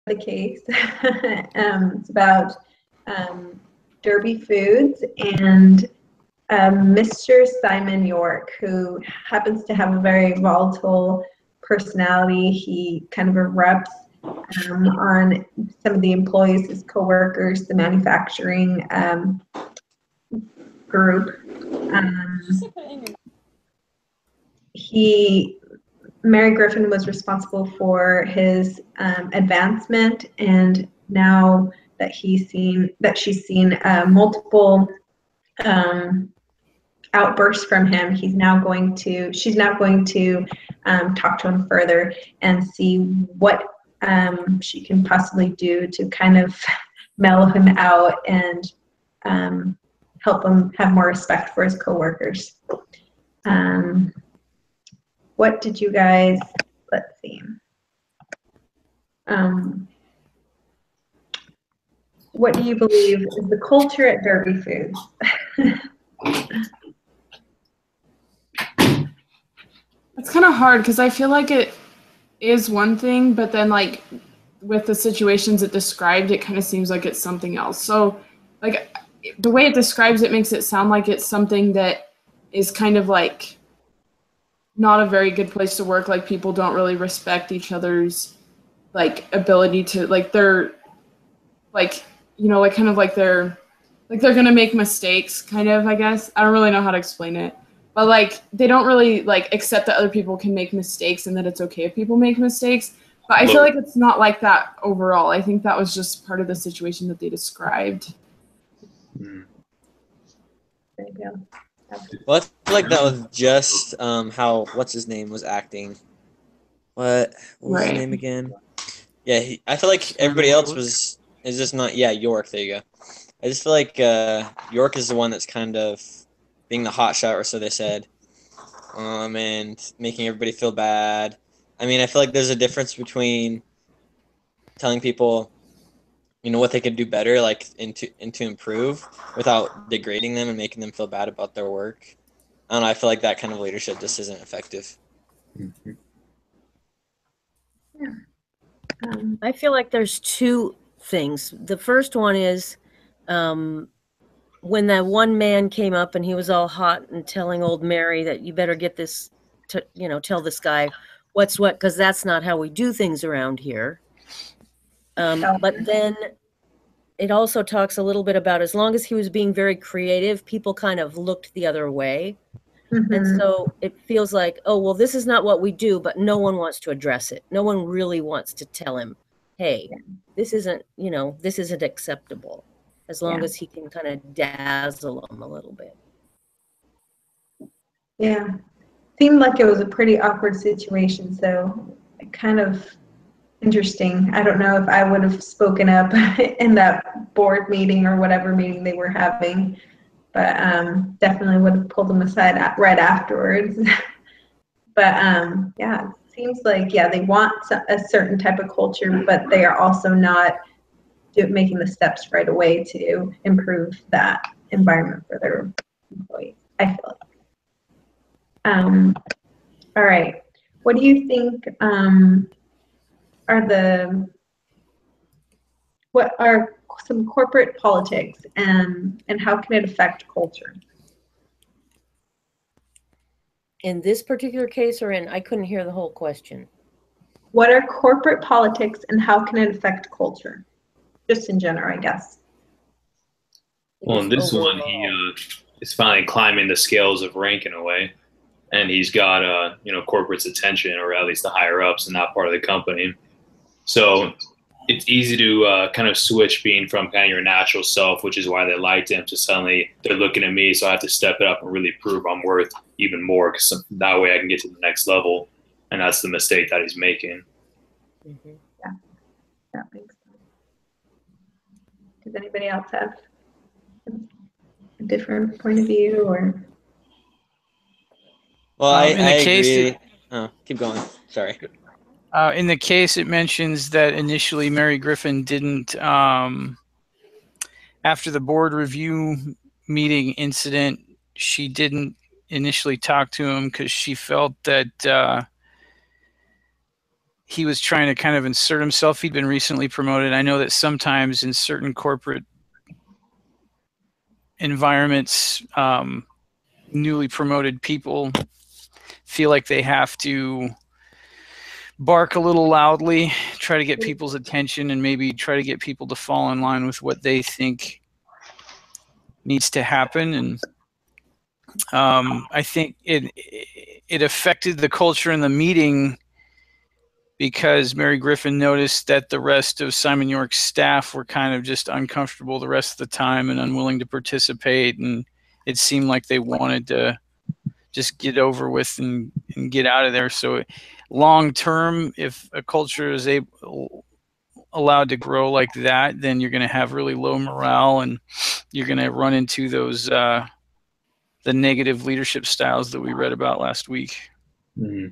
the case. It's about Derby Foods and Mr. Simon York, who happens to have a very volatile personality. He kind of erupts on some of the employees, his coworkers, the manufacturing group. Mary Griffin was responsible for his advancement, and now that she's seen multiple outbursts from him, she's now going to talk to him further and see what she can possibly do to kind of mellow him out and help him have more respect for his coworkers. What did you guys, let's see. What do you believe is the culture at Derby Foods? It's kind of hard because I feel like it is one thing, but then like with the situations it described, it kind of seems like it's something else. So like the way it describes it makes it sound like it's something that is kind of like not a very good place to work. Like people don't really respect each other's like ability to like they're like, you know, like kind of like they're gonna make mistakes kind of, I guess. I don't really know how to explain it. But like they don't really like accept that other people can make mistakes and that it's okay if people make mistakes. But I feel like it's not like that overall. I think that was just part of the situation that they described. Mm. There you go. Well, I feel like that was just how what's his name was acting. What was his name again? Yeah, I feel like everybody else is just not. Yeah, York. There you go. I just feel like York is the one that's kind of being the hot shot, or so they said, and making everybody feel bad. I mean, I feel like there's a difference between telling people, you know, what they could do better, like and to improve, without degrading them and making them feel bad about their work. I don't know. I feel like that kind of leadership just isn't effective. Mm-hmm. Yeah. I feel like there's two things. The first one is when that one man came up and he was all hot and telling old Mary that you better get this, to, you know, tell this guy what's what, because that's not how we do things around here. But then it also talks a little bit about as long as he was being very creative, people kind of looked the other way. Mm-hmm. And so it feels like, oh, well, this is not what we do, but no one wants to address it. No one really wants to tell him, hey, this isn't, you know, this isn't acceptable, as long as he can kind of dazzle them a little bit. Yeah. Seemed like it was a pretty awkward situation, so kind of interesting. I don't know if I would have spoken up in that board meeting or whatever meeting they were having, but definitely would have pulled them aside right afterwards. But yeah, it seems like, yeah, they want a certain type of culture, but they are also not making the steps right away to improve that environment for their employees, I feel like. All right. What do you think what are some corporate politics and how can it affect culture? In this particular case, or I couldn't hear the whole question. What are corporate politics and how can it affect culture? Just in general, I guess. Well, in this one, he is finally climbing the scales of rank in a way, and he's got you know, corporate's attention, or at least the higher ups in that part of the company. So it's easy to kind of switch being from kind of your natural self, which is why they liked him, to suddenly they're looking at me, so I have to step it up and really prove I'm worth even more, because that way I can get to the next level. And that's the mistake that he's making. Mm-hmm. Yeah, that makes sense. Does anybody else have a different point of view, or? Well, I agree. Oh, keep going. Sorry. In the case, it mentions that initially Mary Griffin didn't, after the board review meeting incident, she didn't initially talk to him because she felt that he was trying to kind of insert himself. He'd been recently promoted. I know that sometimes in certain corporate environments, newly promoted people feel like they have to bark a little loudly, try to get people's attention, and maybe try to get people to fall in line with what they think needs to happen. And I think it affected the culture in the meeting because Mary Griffin noticed that the rest of Simon York's staff were kind of just uncomfortable the rest of the time and unwilling to participate, and it seemed like they wanted to just get over with and get out of there. So long term, if a culture is allowed to grow like that, then you're going to have really low morale, and you're going to run into those the negative leadership styles that we read about last week. Mm-hmm.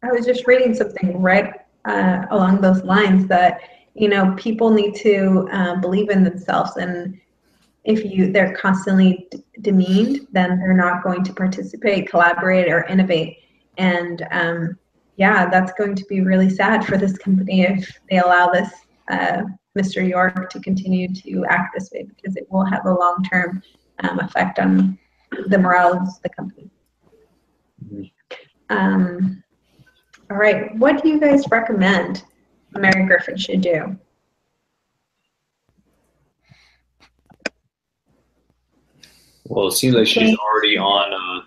I was just reading something right along those lines that, you know, people need to believe in themselves, and if they're constantly demeaned, then they're not going to participate, collaborate, or innovate. And yeah, that's going to be really sad for this company if they allow this Mr. York to continue to act this way, because it will have a long-term effect on the morale of the company. All right, what do you guys recommend Mary Griffin should do? Well, it seems like she's already on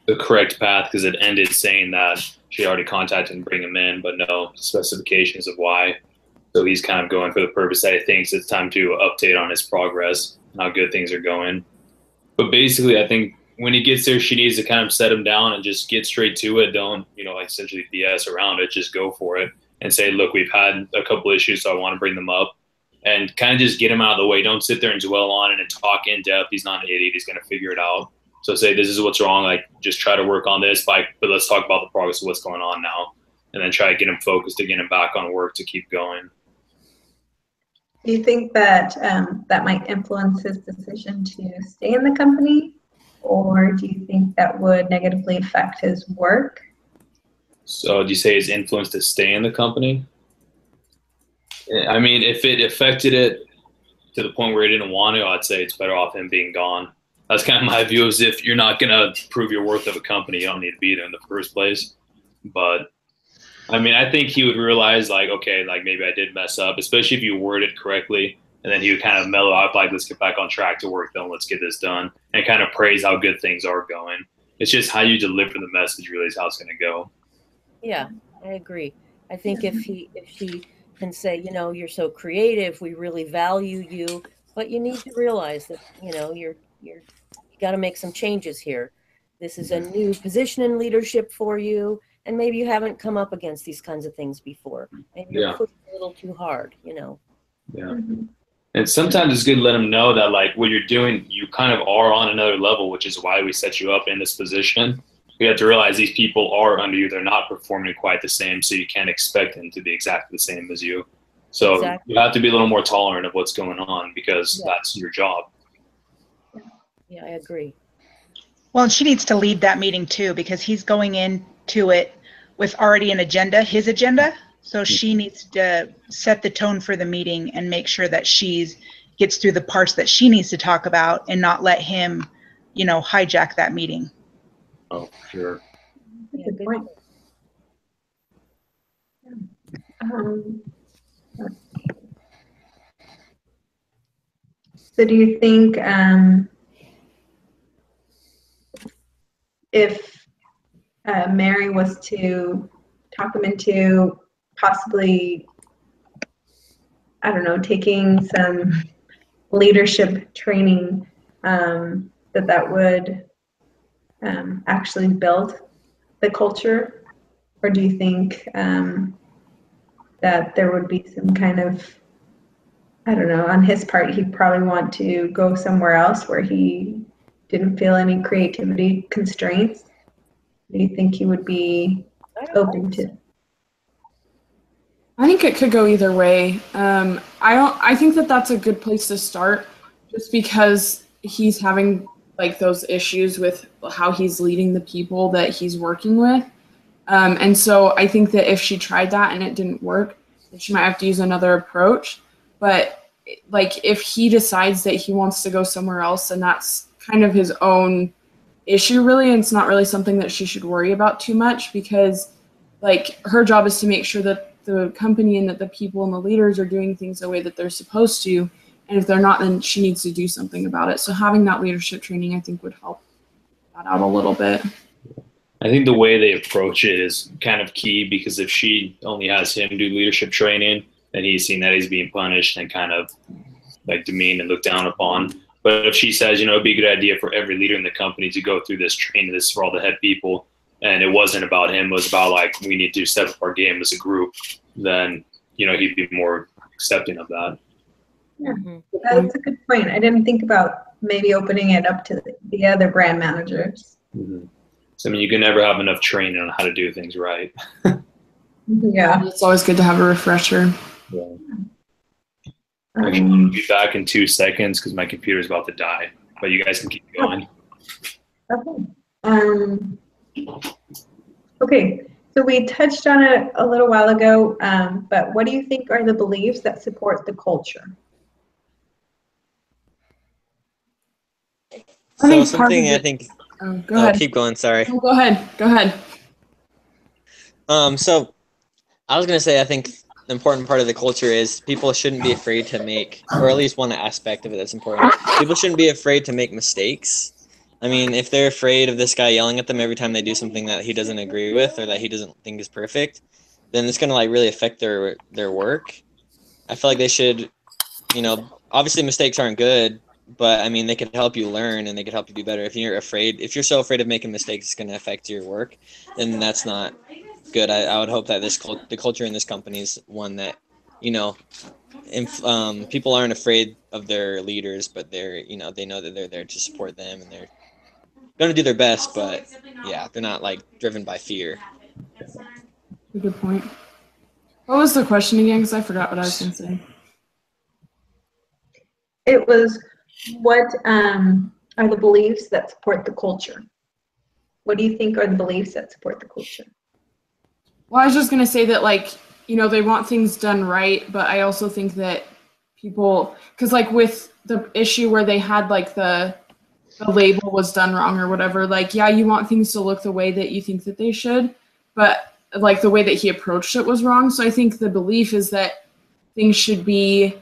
the correct path, because it ended saying that she already contacted and bring him in, but no specifications of why. So he's kind of going for the purpose that he thinks it's time to update on his progress and how good things are going. But basically, I think when he gets there, she needs to kind of set him down and just get straight to it. Don't, you know, essentially BS around it. Just go for it and say, look, we've had a couple issues, so I want to bring them up. And kind of just get him out of the way. Don't sit there and dwell on it and talk in depth. He's not an idiot. He's going to figure it out. So say, this is what's wrong. Like, just try to work on this. But let's talk about the progress of what's going on now. And then try to get him focused to get him back on work to keep going. Do you think that that might influence his decision to stay in the company? Or do you think that would negatively affect his work? So do you say his influence to stay in the company? I mean, if it affected it to the point where he didn't want to, I'd say it's better off him being gone. That's kind of my view, is if you're not going to prove your worth of a company, you don't need to be there in the first place. But, I mean, I think he would realize, like, okay, like, maybe I did mess up, especially if you word it correctly. And then he would kind of mellow out, like, let's get back on track to work done, let's get this done, and kind of praise how good things are going. It's just how you deliver the message really is how it's going to go. Yeah, I agree. I think if she can say, you know, you're so creative, we really value you, but you need to realize that, you know, you got to make some changes here. This is a new position in leadership for you, and maybe you haven't come up against these kinds of things before. Maybe you're pushing a little too hard, you know. Yeah. Mm-hmm. And sometimes it's good to let them know that, like, what you're doing, you kind of are on another level, which is why we set you up in this position. You have to realize these people are under you. They're not performing quite the same, so you can't expect them to be exactly the same as you. So you have to be a little more tolerant of what's going on, because that's your job. Yeah, I agree. Well, and she needs to lead that meeting too, because he's going into it with already an agenda, his agenda. So she needs to set the tone for the meeting and make sure that she gets through the parts that she needs to talk about and not let him, you know, hijack that meeting. Oh, sure. That's a good point. So do you think if Mary was to talk him into possibly, I don't know, taking some leadership training, that would actually build the culture? Or do you think that there would be some kind of, I don't know, on his part, he'd probably want to go somewhere else where he didn't feel any creativity constraints? Do you think he would be open to? I think it could go either way. I think that that's a good place to start, just because he's having like those issues with how he's leading the people that he's working with. And so I think that if she tried that and it didn't work, then she might have to use another approach. But like if he decides that he wants to go somewhere else, and that's kind of his own issue really, and it's not really something that she should worry about too much, because like her job is to make sure that the company and that the people and the leaders are doing things the way that they're supposed to. And if they're not, then she needs to do something about it. So having that leadership training, I think, would help that out a little bit. I think the way they approach it is kind of key, because if she only has him do leadership training, then he's seen that he's being punished and kind of like demeaned and looked down upon. But if she says, you know, it'd be a good idea for every leader in the company to go through this training, this is for all the head people, and it wasn't about him, it was about like, we need to step up our game as a group, then, you know, he'd be more accepting of that. Yeah, that's a good point. I didn't think about maybe opening it up to the other brand managers. Mm-hmm. So, I mean, you can never have enough training on how to do things right. Yeah. It's always good to have a refresher. Yeah. Actually, I'll be back in 2 seconds because my computer's about to die. But you guys can keep going. Okay. Okay. So we touched on it a little while ago, but what do you think are the beliefs that support the culture? So something I think. Go ahead. Keep going. Sorry. Oh, go ahead. Go ahead. So I was gonna say I think the important part of the culture is people shouldn't be afraid to make, or at least one aspect of it that's important. People shouldn't be afraid to make mistakes. I mean, if they're afraid of this guy yelling at them every time they do something that he doesn't agree with or that he doesn't think is perfect, then it's gonna like really affect their work. I feel like they should, you know, obviously mistakes aren't good, but I mean they could help you learn and they could help you do better. If you're so afraid of making mistakes, it's gonna affect your work, then that's not good. I would hope that the culture in this company is one that, you know, people aren't afraid of their leaders, but they know that they're there to support them and they're going to do their best, but yeah, they're not like driven by fear. Good point. What was the question again? Because I forgot what I was going to say. It was, what are the beliefs that support the culture? What do you think are the beliefs that support the culture? Well, I was just going to say that, like, you know, they want things done right, but I also think that people, because like with the issue where they had like the label was done wrong or whatever, like, yeah, you want things to look the way that you think that they should, but like the way that he approached it was wrong. So I think the belief is that things should be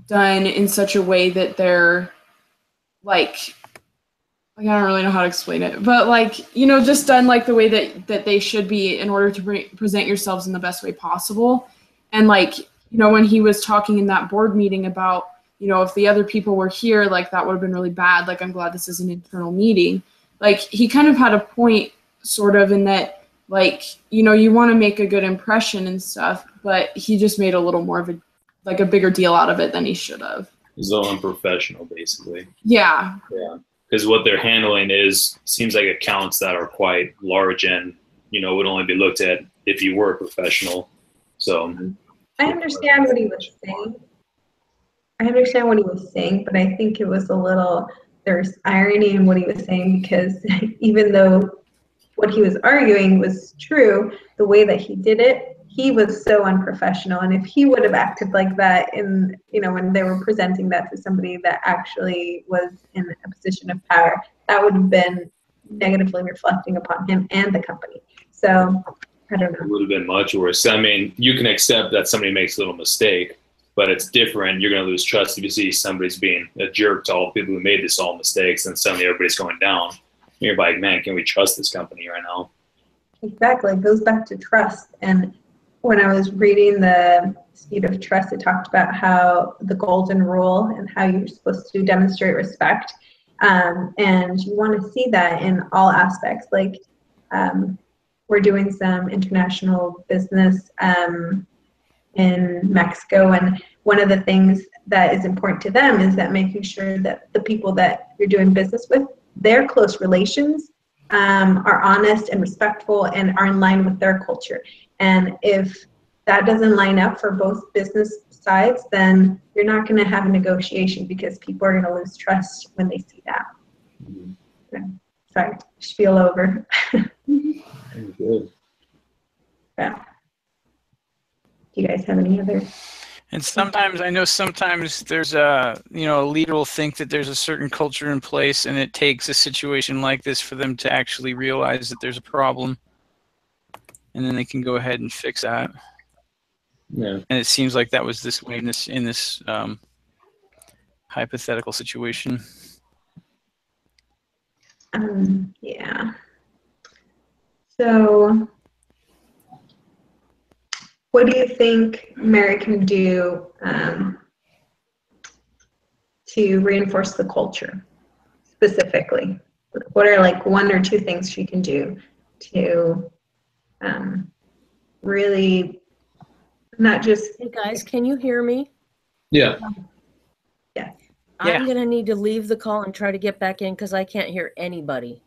done in such a way that they're like I don't really know how to explain it, but like, you know, just done like the way that they should be in order to present yourselves in the best way possible. And like, you know, when he was talking in that board meeting about, you know, if the other people were here, like that would have been really bad. Like, I'm glad this is an internal meeting. Like, he kind of had a point sort of in that, like, you know, you want to make a good impression and stuff, but he just made a little more of a bigger deal out of it than he should have. It's all unprofessional, basically. Yeah. Yeah. Because what they're handling seems like accounts that are quite large and, you know, would only be looked at if you were a professional. So I understand what he was saying. But I think it was a little, there's irony in what he was saying, because even though what he was arguing was true, the way that he did it, he was so unprofessional. And if he would have acted like that in, you know, when they were presenting that to somebody that actually was in a position of power, that would have been negatively reflecting upon him and the company. So I don't know. It would have been much worse. I mean, you can accept that somebody makes a little mistake, but it's different. You're going to lose trust if you see somebody's being a jerk to all the people who made this all mistakes, and suddenly everybody's going down. You're like, man, can we trust this company right now? Exactly. It goes back to trust. And when I was reading the Speed of Trust, it talked about how the golden rule and how you're supposed to demonstrate respect. And you want to see that in all aspects. Like, we're doing some international business in Mexico, and one of the things that is important to them is that making sure that the people that you're doing business with, their close relations, are honest and respectful and are in line with their culture. And if that doesn't line up for both business sides, then you're not going to have a negotiation, because people are going to lose trust when they see that. Mm-hmm. Okay. Sorry, spiel over. Good. Yeah. Do you guys have any other? And sometimes I know sometimes there's a a leader will think that there's a certain culture in place, and it takes a situation like this for them to actually realize that there's a problem, and then they can go ahead and fix that. Yeah. And it seems like that was this way in this hypothetical situation. Yeah. So, what do you think Mary can do to reinforce the culture specifically? What are like one or two things she can do to really not just... Hey guys, can you hear me? Yeah. Yeah. I'm going to need to leave the call and try to get back in because I can't hear anybody.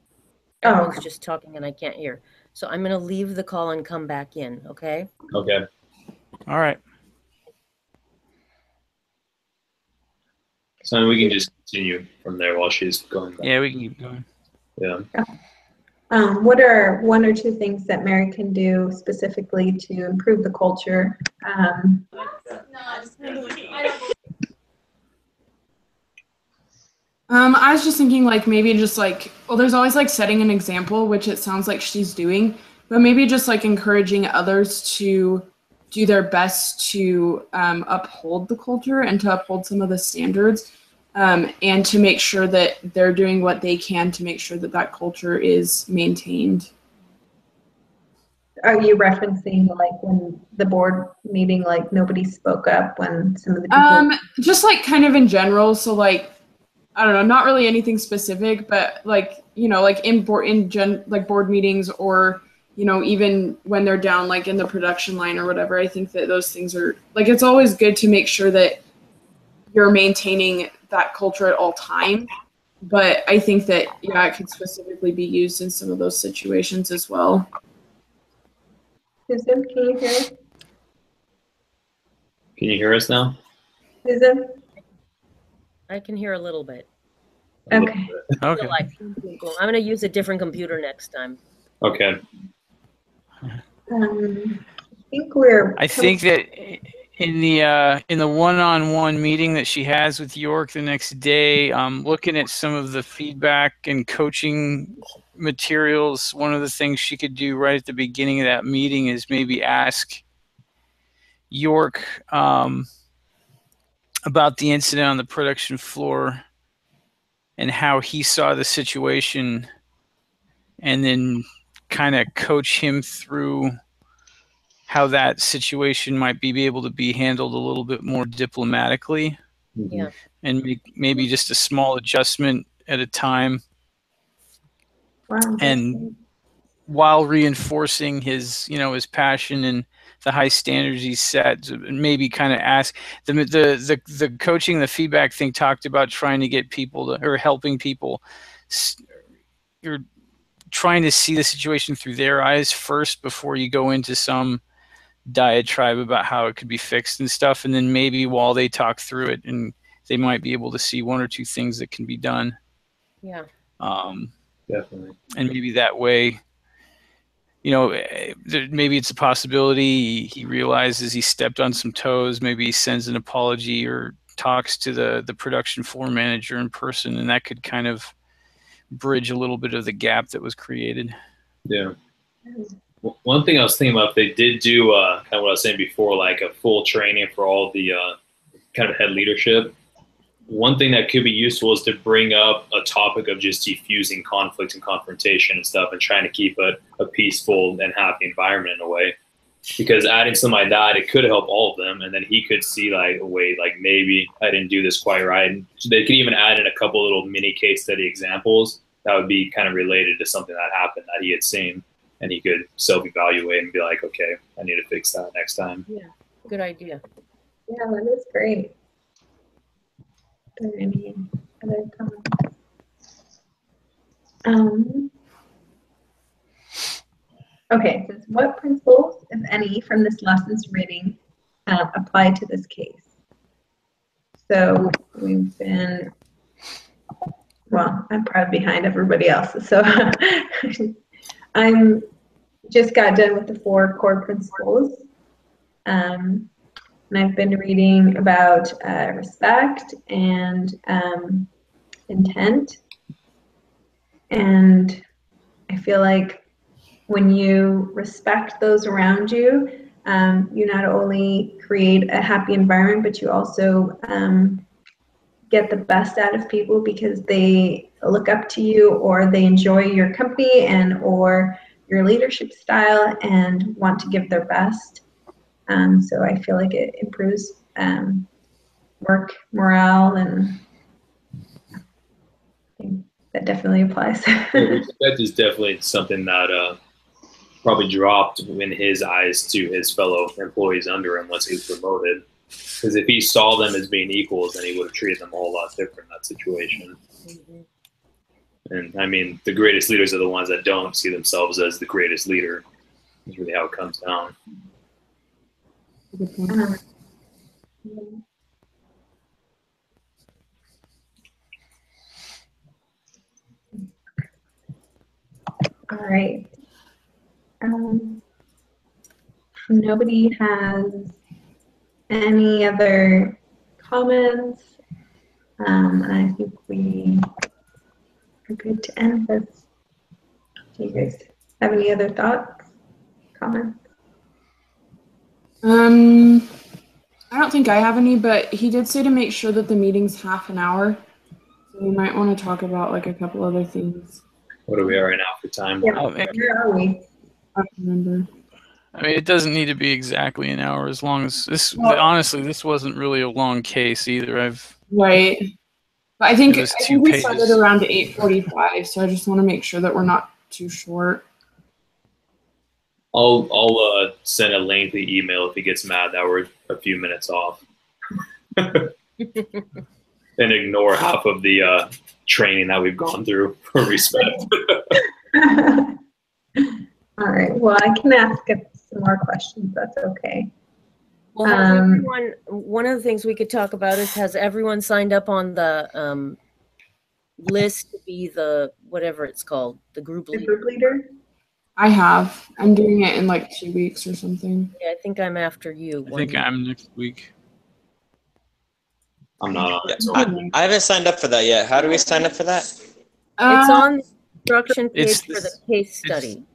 Oh. Everyone's just talking and I can't hear. So I'm going to leave the call and come back in, okay? Okay. All right. So we can just continue from there while she's going back. Yeah, we can keep going. Yeah. What are one or two things that Mary can do specifically to improve the culture? I was just thinking like maybe just like, well, there's always like setting an example, which it sounds like she's doing, but maybe just like encouraging others to do their best to uphold the culture and to uphold some of the standards, and to make sure that they're doing what they can to make sure that that culture is maintained. Are you referencing like when the board meeting, like nobody spoke up when some of the people... Just like kind of in general. So like, I don't know, not really anything specific, but like, like like board meetings, or, even when they're down like in the production line or whatever. I think that those things are like, it's always good to make sure that you're maintaining that culture at all times. But I think that, yeah, it could specifically be used in some of those situations as well. Susan, can you hear? Can you hear us now? Susan? I can hear a little bit. Okay. Okay. I'm going to use a different computer next time. Okay. I think that in the one-on-one meeting that she has with York the next day, looking at some of the feedback and coaching materials, one of the things she could do right at the beginning of that meeting is maybe ask York about the incident on the production floor and how he saw the situation, and then kind of coach him through how that situation might be able to be handled a little bit more diplomatically. Yeah. And maybe just a small adjustment at a time. Wow, and while reinforcing his, his passion and the high standards he's set, maybe kind of ask the coaching, the feedback thing talked about trying to get people to, or helping people. You're trying to see the situation through their eyes first before you go into some diatribe about how it could be fixed and stuff. And then maybe while they talk through it, and they might be able to see one or two things that can be done. Yeah. Definitely. And maybe that way, maybe it's a possibility he realizes he stepped on some toes. Maybe he sends an apology or talks to the production floor manager in person, and that could kind of bridge a little bit of the gap that was created. Yeah. One thing I was thinking about, they did do kind of what I was saying before, like a full training for all the kind of head leadership. One thing that could be useful is to bring up a topic of just diffusing conflict and confrontation and stuff, and trying to keep a peaceful and happy environment in a way. Because adding something like that, it could help all of them, and then he could see like, wait, like maybe I didn't do this quite right. And so they could even add in a couple little mini case study examples that would be kind of related to something that happened that he had seen, and he could self-evaluate and be like, okay, I need to fix that next time. Yeah, good idea. Yeah, that is great. Are there any other comments? Okay, so what principles, if any, from this lessons reading apply to this case? So we've been, well, I'm probably behind everybody else. So I'm just got done with the 4 core principles. And I've been reading about respect and intent. And I feel like when you respect those around you, you not only create a happy environment, but you also get the best out of people because they look up to you, or they enjoy your company and or your leadership style and want to give their best. So I feel like it improves work morale, and I think that definitely applies. Respect is definitely something that probably dropped in his eyes to his fellow employees under him once he was promoted. Because if he saw them as being equals, then he would have treated them a whole lot different in that situation. Mm-hmm. And I mean, the greatest leaders are the ones that don't see themselves as the greatest leader. That's really how it comes down. All right. Nobody has any other comments. I think we are good to end this. Do you guys have any other thoughts, comments? I don't think I have any, but he did say to make sure that the meeting's half an hour. So we might want to talk about like a couple other things. What are we at right now for time? Yeah, where are we? I don't remember. I mean, it doesn't need to be exactly an hour, as long as this. Well, honestly, this wasn't really a long case either. Right, but I think we pages. started around 8:45, so I just want to make sure that we're not too short. I'll send a lengthy email if he gets mad that we're a few minutes off, and ignore half of the training that we've gone through for respect. All right. Well, I can ask some more questions. That's okay. Well, has everyone, one of the things we could talk about is, has everyone signed up on the list to be the, whatever it's called, the group leader? The group leader? I have. I'm doing it in like 2 weeks or something. Yeah, I think I'm after you. I think I'm next week. I'm not on it. So I haven't signed up for that yet. How do we sign up for that? It's on the instruction page for the case study.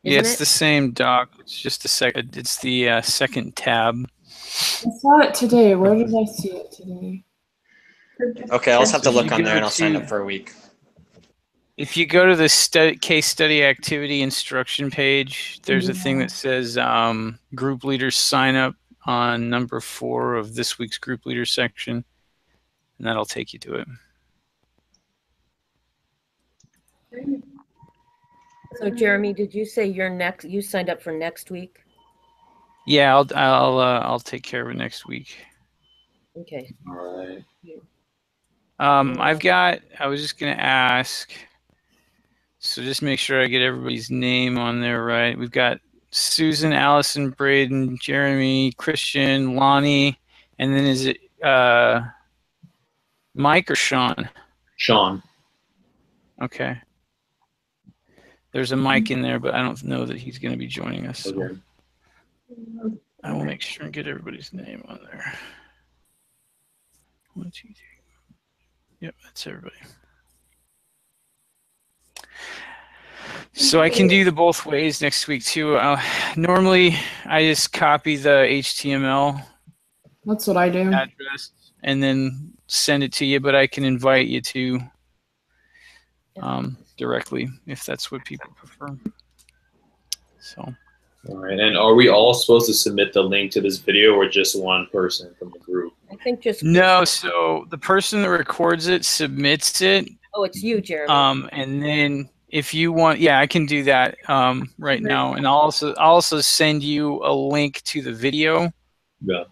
Yeah, it's the same doc. It's just it's the second tab. I saw it today. Where did I see it today? Okay, I'll just have to look on there and I'll sign up for a week. If you go to the case study activity instruction page, there's a thing that says group leaders sign up on number 4 of this week's group leader section, and that'll take you to it. So Jeremy, did you say you signed up for next week? Yeah, I'll take care of it next week. Okay. all right. I was just gonna ask, so just make sure I get everybody's name on there right. We've got Susan, Allison, Braden, Jeremy, Christian, Lonnie, and then is it Mike or Sean? Sean. Okay. There's a Mike in there, but I don't know that he's going to be joining us. So Okay. I will make sure and get everybody's name on there. 1, 2, 3. Yep, that's everybody. So I can do the both ways next week too. Normally, I just copy the HTML That's what I do. address and then send it to you, but I can invite you to directly if that's what people prefer. So. All right. And are we all supposed to submit the link to this video, or just one person from the group? I think just No. So the person that records it submits it. Oh, it's you, Jeremy. And then if you want, yeah, I can do that right now, and I'll also send you a link to the video. Yeah.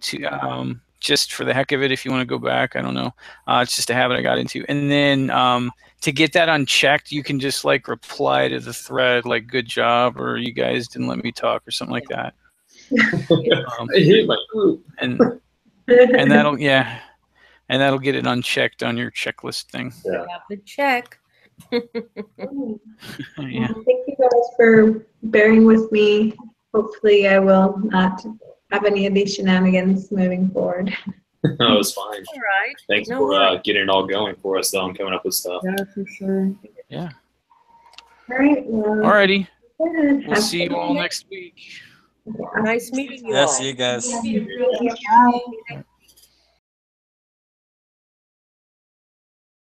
To just for the heck of it, if you want to go back, I don't know. It's just a habit I got into, and then to get that unchecked, you can just like reply to the thread like "good job" or "you guys didn't let me talk" or something like that. I hate my group. And that'll get it unchecked on your checklist thing. Yeah. You have to check. Yeah. Well, thank you guys for bearing with me. Hopefully I will not have any of these shenanigans moving forward. No, it's fine. All right. Thanks No for worries. getting it all going for us, though, and coming up with stuff. Yeah, for sure. Yeah. All right. Well, Alrighty. good. We'll Have see a you good all night. next week. Nice meeting you Yeah, all. see you guys. Yeah. Bye. See you next